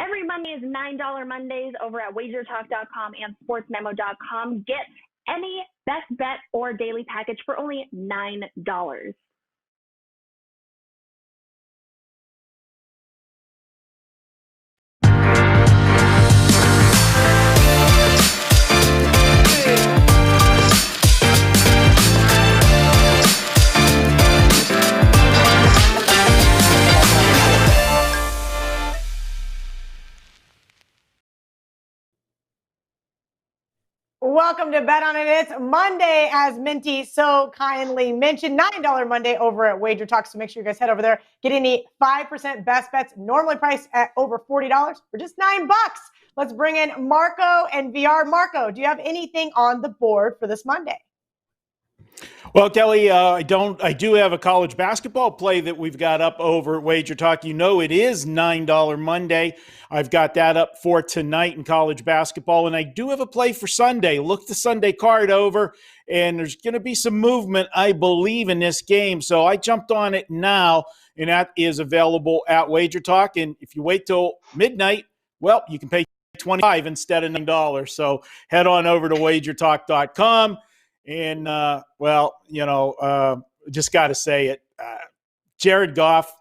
Every Monday is $9 Mondays over at WagerTalk.com and SportsMemo.com. Get any best bet or daily package for only $9. Welcome to Bet On It. It's Monday, as Minty so kindly mentioned. $9 Monday over at WagerTalk. So make sure you guys head over there. Get any 5% best bets, normally priced at over $40 for just $9. Let's bring in Marco and VR. Marco, do you have anything on the board for this Monday? Well, Kelly, I do have a college basketball play that we've got up over at WagerTalk. You know, it is $9 Monday. I've got that up for tonight in college basketball, and I do have a play for Sunday. Look the Sunday card over, and there's going to be some movement, I believe, in this game. So I jumped on it now, and that is available at WagerTalk. And if you wait till midnight, well, you can pay $25 instead of $9. So head on over to WagerTalk.com. And, just got to say it. Jared Goff,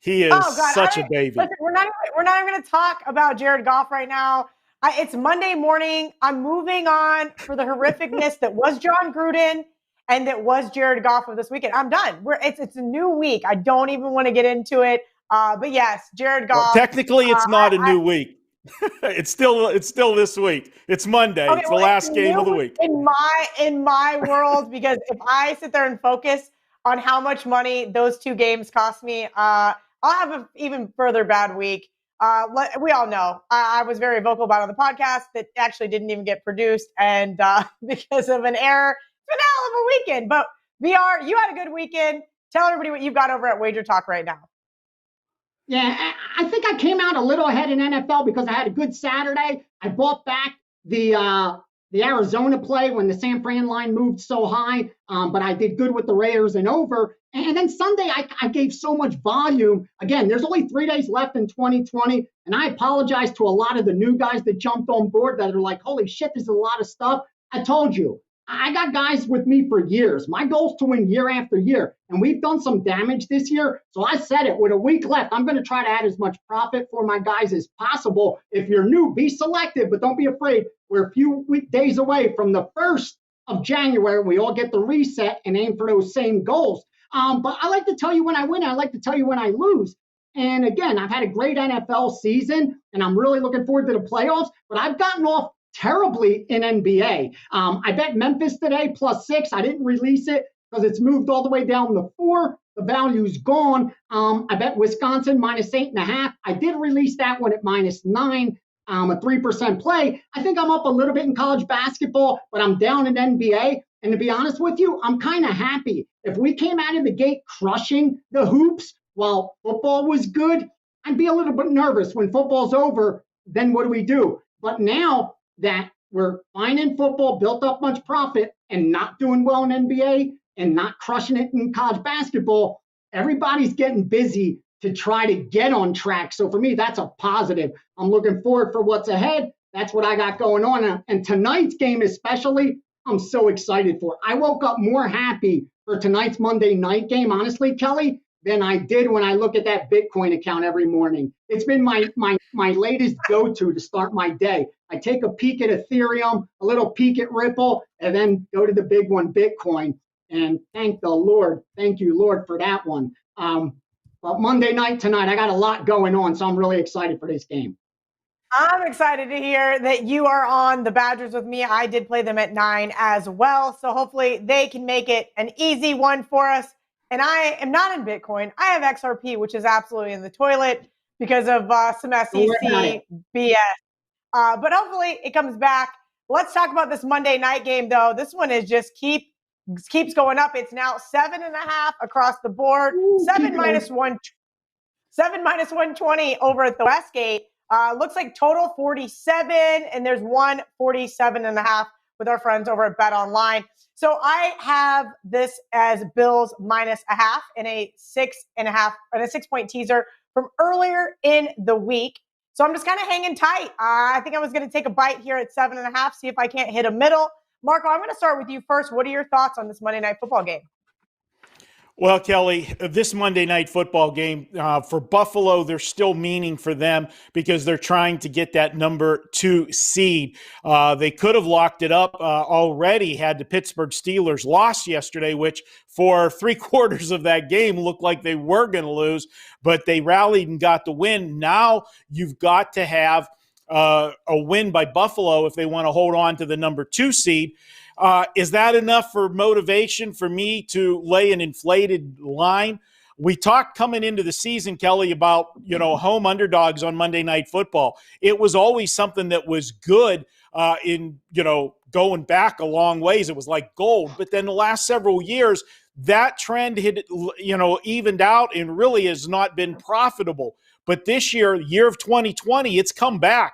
he is such a baby. Listen, we're not even going to talk about Jared Goff right now. It's Monday morning. I'm moving on for the horrificness that was John Gruden and that was Jared Goff of this weekend. I'm done. It's a new week. I don't even want to get into it. But yes, Jared Goff. Well, technically, it's not a new week. It's still this week. It's Monday. Okay, it's the last game of the week. In my world, because if I sit there and focus on how much money those two games cost me, I'll have an even further bad week. We all know I was very vocal about it on the podcast that actually didn't even get produced, and because of an error, it's been a hell of a weekend. But VR, you had a good weekend. Tell everybody what you've got over at WagerTalk right now. Yeah, I think I came out a little ahead in NFL because I had a good Saturday. I bought back the Arizona play when the San Fran line moved so high, but I did good with the Raiders and over. And then Sunday, I gave so much volume. Again, there's only 3 days left in 2020, and I apologize to a lot of the new guys that jumped on board that are like, holy shit, there's a lot of stuff. I told you. I got guys with me for years. My goal is to win year after year, and we've done some damage this year. So I said it, with a week left, I'm going to try to add as much profit for my guys as possible. If you're new, be selective, but don't be afraid. We're a few days away from the 1st of January. We all get the reset and aim for those same goals. But I like to tell you when I win. I like to tell you when I lose. And again, I've had a great NFL season, and I'm really looking forward to the playoffs, but I've gotten off terribly in NBA. I bet Memphis today +6. I didn't release it because it's moved all the way down to 4. The value's gone. I bet Wisconsin -8.5. I did release that one at -9. A 3% play. I think I'm up a little bit in college basketball, but I'm down in NBA. And to be honest with you, I'm kind of happy. If we came out of the gate crushing the hoops while football was good, I'd be a little bit nervous. When football's over, then what do? But now that we're fine in football, built up much profit, and not doing well in NBA and not crushing it in college basketball, everybody's getting busy to try to get on track. So for me, that's a positive. I'm looking forward for what's ahead. That's what I got going on. And tonight's game especially, I'm so excited for. I woke up more happy for tonight's Monday night game, honestly, Kelly, than I did when I look at that Bitcoin account every morning. It's been my latest go-to to start my day. I take a peek at Ethereum, a little peek at Ripple, and then go to the big one, Bitcoin. And thank the Lord. Thank you, Lord, for that one. But Monday night tonight, I got a lot going on, so I'm really excited for this game. I'm excited to hear that you are on the Badgers with me. I did play them at 9 as well, so hopefully they can make it an easy one for us. And I am not in Bitcoin. I have XRP, which is absolutely in the toilet because of some SEC BS. But hopefully it comes back. Let's talk about this Monday night game, though. This one is just keeps going up. It's now 7.5 across the board. 7 minus 120 over at the Westgate. Looks like total 47, and there's 147.5 with our friends over at Bet Online. So I have this as Bills -0.5 and a 6.5 and a 6-point teaser from earlier in the week. So I'm just kind of hanging tight. I think I was going to take a bite here at 7.5, see if I can't hit a middle. Marco, I'm going to start with you first. What are your thoughts on this Monday Night Football game? Well, Kelly, this Monday Night Football game for Buffalo, there's still meaning for them because they're trying to get that number 2 seed. They could have locked it up already had the Pittsburgh Steelers lost yesterday, which for 3/4 of that game looked like they were going to lose, but they rallied and got the win. Now you've got to have a win by Buffalo if they want to hold on to the number 2 seed. Is that enough for motivation for me to lay an inflated line? We talked coming into the season, Kelly, about, home underdogs on Monday Night Football. It was always something that was good in going back a long ways. It was like gold. But then the last several years, that trend had, evened out and really has not been profitable. But this year of 2020, it's come back.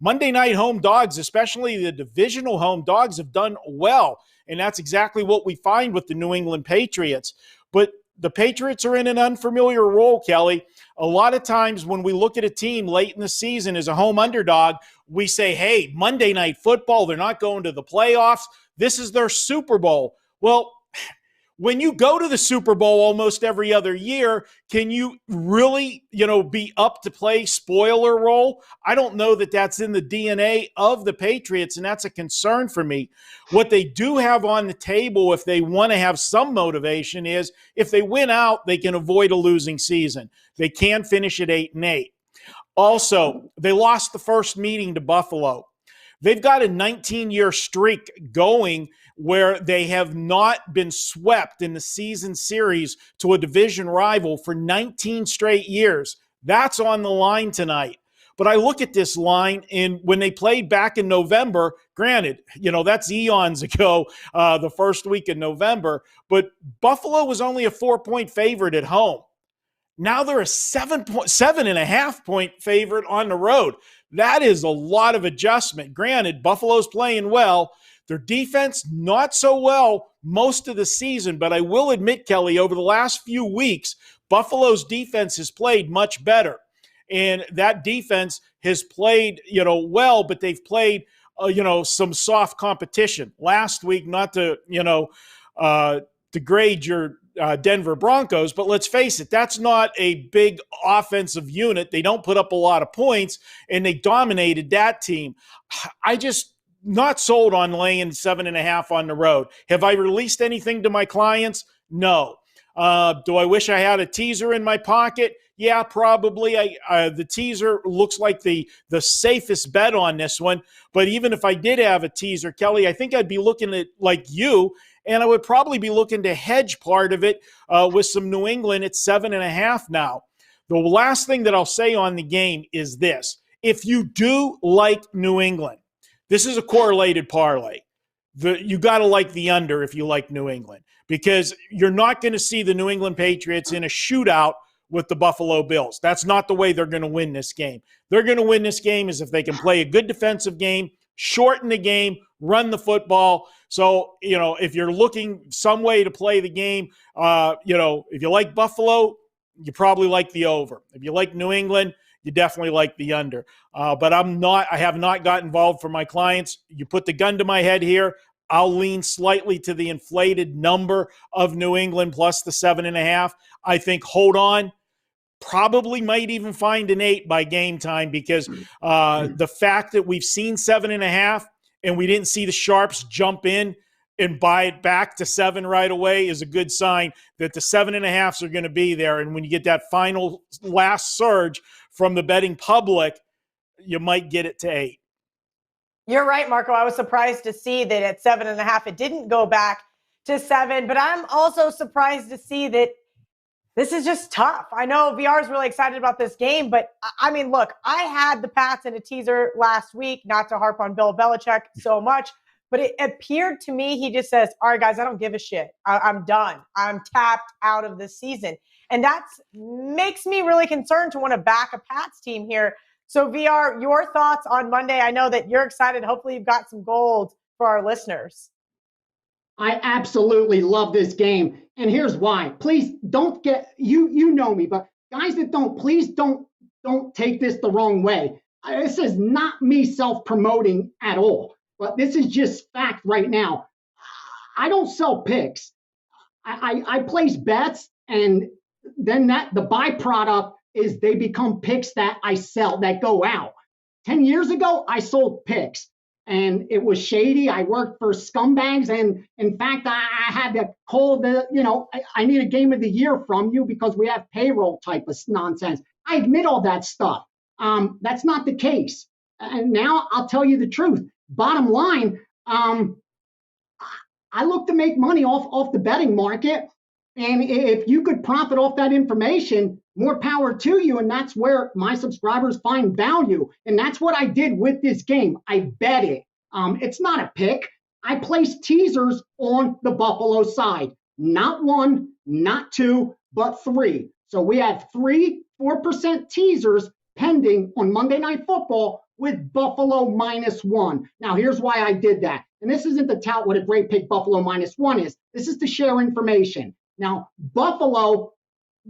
Monday night home dogs, especially the divisional home dogs, have done well. And that's exactly what we find with the New England Patriots. But the Patriots are in an unfamiliar role, Kelly. A lot of times when we look at a team late in the season as a home underdog, we say, hey, Monday Night Football, they're not going to the playoffs. This is their Super Bowl. Well, when you go to the Super Bowl almost every other year, can you really, be up to play spoiler role? I don't know that that's in the DNA of the Patriots, and that's a concern for me. What they do have on the table, if they want to have some motivation, is if they win out, they can avoid a losing season. They can finish at 8-8. Also, they lost the first meeting to Buffalo. They've got a 19-year streak going where they have not been swept in the season series to a division rival for 19 straight years. That's on the line tonight. But I look at this line, and when they played back in November, granted, that's eons ago, the first week in November, but Buffalo was only a 4-point favorite at home. Now they're a 7.5 point favorite on the road. That is a lot of adjustment. Granted, Buffalo's playing well. Their defense, not so well most of the season, but I will admit, Kelly, over the last few weeks, Buffalo's defense has played much better. And that defense has played, well, but they've played, some soft competition. Last week, not to, degrade your Denver Broncos, but let's face it, that's not a big offensive unit. They don't put up a lot of points, and they dominated that team. I just not sold on laying 7.5 on the road. Have I released anything to my clients? No. Do I wish I had a teaser in my pocket? Yeah, probably. The teaser looks like the safest bet on this one. But even if I did have a teaser, Kelly, I think I'd be looking at like you, and I would probably be looking to hedge part of it with some New England at 7.5 now. The last thing that I'll say on the game is this. If you do like New England, this is a correlated parlay. You got to like the under if you like New England, because you're not going to see the New England Patriots in a shootout with the Buffalo Bills. That's not the way they're going to win this game. They're going to win this game is if they can play a good defensive game, shorten the game, run the football. So, if you're looking some way to play the game, if you like Buffalo, you probably like the over. If you like New England, you definitely like the under. But I have not got involved for my clients. You put the gun to my head here, I'll lean slightly to the inflated number of New England plus the 7.5. I think hold on. Probably might even find an 8 by game time, because the fact that we've seen 7.5 and we didn't see the sharps jump in and buy it back to 7 right away is a good sign that the 7.5s are going to be there. And when you get that final last surge from the betting public, you might get it to 8. You're right, Marco. I was surprised to see that at 7.5, it didn't go back to 7, but I'm also surprised to see that this is just tough. I know VR is really excited about this game, but I mean, look, I had the Pats in a teaser last week, not to harp on Bill Belichick so much, but it appeared to me he just says, all right, guys, I don't give a shit. I'm done. I'm tapped out of this season. And that makes me really concerned to want to back a Pats team here. So VR, your thoughts on Monday? I know that you're excited. Hopefully you've got some gold for our listeners. I absolutely love this game. And here's why. Please don't get, you know me, but guys that don't, please don't take this the wrong way. This is not me self-promoting at all, but this is just fact right now. I don't sell picks. I place bets, and then the byproduct is they become picks that I sell, that go out. 10 years ago, I sold picks, and it was shady. I worked for scumbags, and in fact, I had to call I need a game of the year from you because we have payroll type of nonsense. I admit all that stuff. That's not the case. And now I'll tell you the truth. Bottom line, I look to make money off the betting market. And if you could profit off that information, more power to you. And that's where my subscribers find value. And that's what I did with this game. I bet it. It's not a pick. I placed teasers on the Buffalo side. Not one, not two, but three. So we have 4% teasers pending on Monday Night Football with Buffalo -1. Now, here's why I did that. And this isn't to tout what a great pick Buffalo -1 is. This is to share information. Now, Buffalo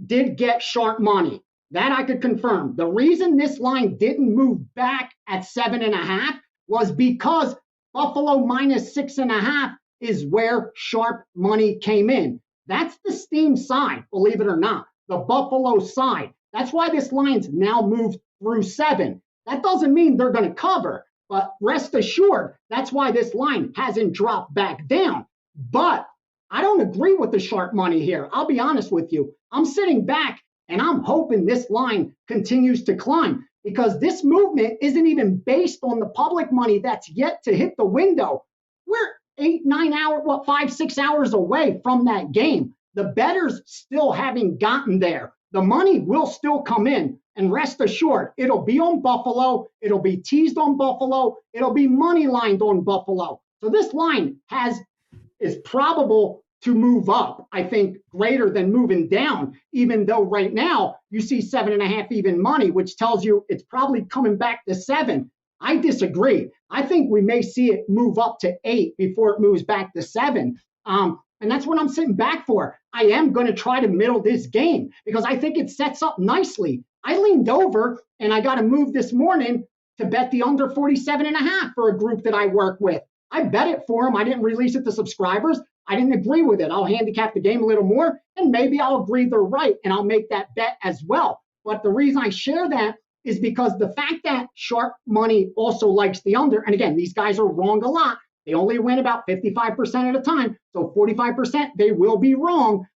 did get sharp money. That I could confirm. The reason this line didn't move back at 7.5 was because Buffalo -6.5 is where sharp money came in. That's the steam side, believe it or not, the Buffalo side. That's why this line's now moved through 7. That doesn't mean they're going to cover, but rest assured, that's why this line hasn't dropped back down. But I don't agree with the sharp money here. I'll be honest with you. I'm sitting back and I'm hoping this line continues to climb because this movement isn't even based on the public money that's yet to hit the window. We're 5, 6 hours away from that game. The bettors still haven't gotten there. The money will still come in. And rest assured, it'll be on Buffalo. It'll be teased on Buffalo. It'll be money lined on Buffalo. So this line is probable to move up, I think, greater than moving down, even though right now you see 7.5 even money, which tells you it's probably coming back to 7. I disagree. I think we may see it move up to 8 before it moves back to 7. And that's what I'm sitting back for. I am going to try to middle this game because I think it sets up nicely. I leaned over and I got a move this morning to bet the under 47.5 for a group that I work with. I bet it for them. I didn't release it to subscribers. I didn't agree with it. I'll handicap the game a little more and maybe I'll agree they're right and I'll make that bet as well. But the reason I share that is because the fact that sharp money also likes the under, and again, these guys are wrong a lot. They only win about 55% of the time. So 45%, they will be wrong.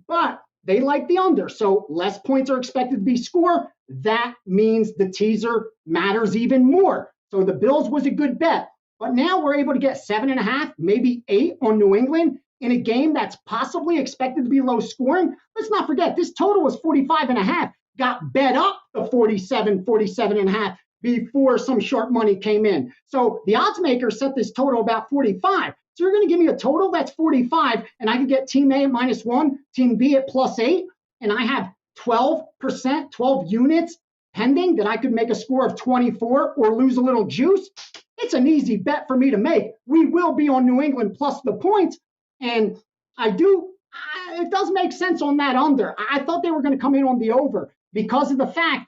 But they like the under. So less points are expected to be scored. That means the teaser matters even more. So the Bills was a good bet. But now we're able to get 7.5, maybe 8 on New England in a game that's possibly expected to be low scoring. Let's not forget, this total was 45.5. Got bet up to 47.5 before some sharp money came in. So the odds maker set this total about 45. So you're going to give me a total that's 45, and I can get team A at -1, team B at +8, and I have 12%, 12 units pending that I could make a score of 24 or lose a little juice. It's an easy bet for me to make. We will be on New England plus the points, and it does make sense on that under. I thought they were going to come in on the over because of the fact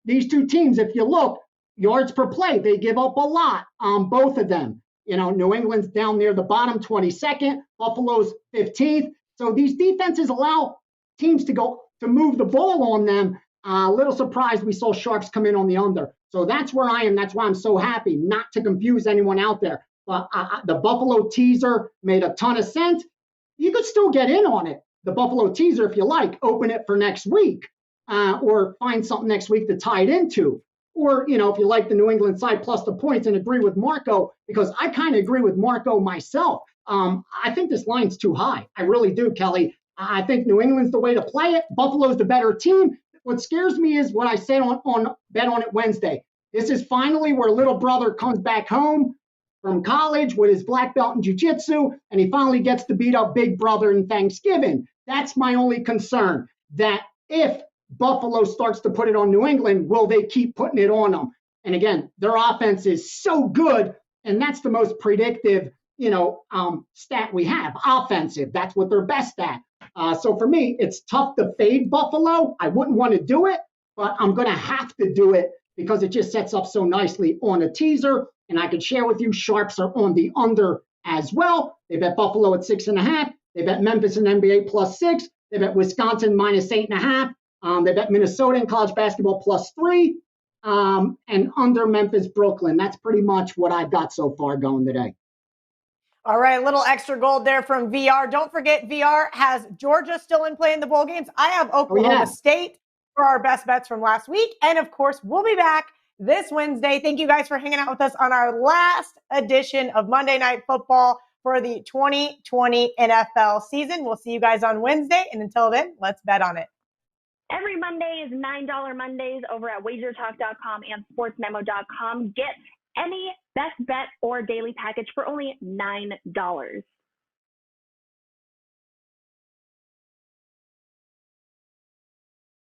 these two teams, if you look, yards per play, they give up a lot on both of them. New England's down near the bottom, 22nd, Buffalo's 15th. So these defenses allow teams to move the ball on them. A little surprised we saw sharps come in on the under. So that's where I am. That's why I'm so happy, not to confuse anyone out there. But the Buffalo teaser made a ton of sense. You could still get in on it, the Buffalo teaser, if you like. Open it for next week or find something next week to tie it into. Or, if you like the New England side plus the points and agree with Marco, because I kind of agree with Marco myself. I think this line's too high. I really do, Kelly. I think New England's the way to play it. Buffalo's the better team. What scares me is what I said on Bet On It Wednesday. This is finally where little brother comes back home from college with his black belt in jiu-jitsu, and he finally gets to beat up big brother in Thanksgiving. That's my only concern, that if Buffalo starts to put it on New England, will they keep putting it on them? And again, their offense is so good, and that's the most predictive, stat we have, offensive. That's what they're best at. So for me, it's tough to fade Buffalo. I wouldn't want to do it, but I'm going to have to do it because it just sets up so nicely on a teaser. And I could share with you, sharps are on the under as well. They bet Buffalo at 6.5. They bet Memphis and NBA +6. They bet Wisconsin -8.5. They bet Minnesota in college basketball +3. And under Memphis, Brooklyn. That's pretty much what I've got so far going today. All right, a little extra gold there from VR. Don't forget, VR has Georgia still in play in the bowl games. I have Oklahoma State for our best bets from last week. And of course, we'll be back this Wednesday. Thank you guys for hanging out with us on our last edition of Monday Night Football for the 2020 NFL season. We'll see you guys on Wednesday. And until then, let's bet on it. Every Monday is $9 Mondays over at WagerTalk.com and SportsMemo.com. Get any best bet or daily package for only $9.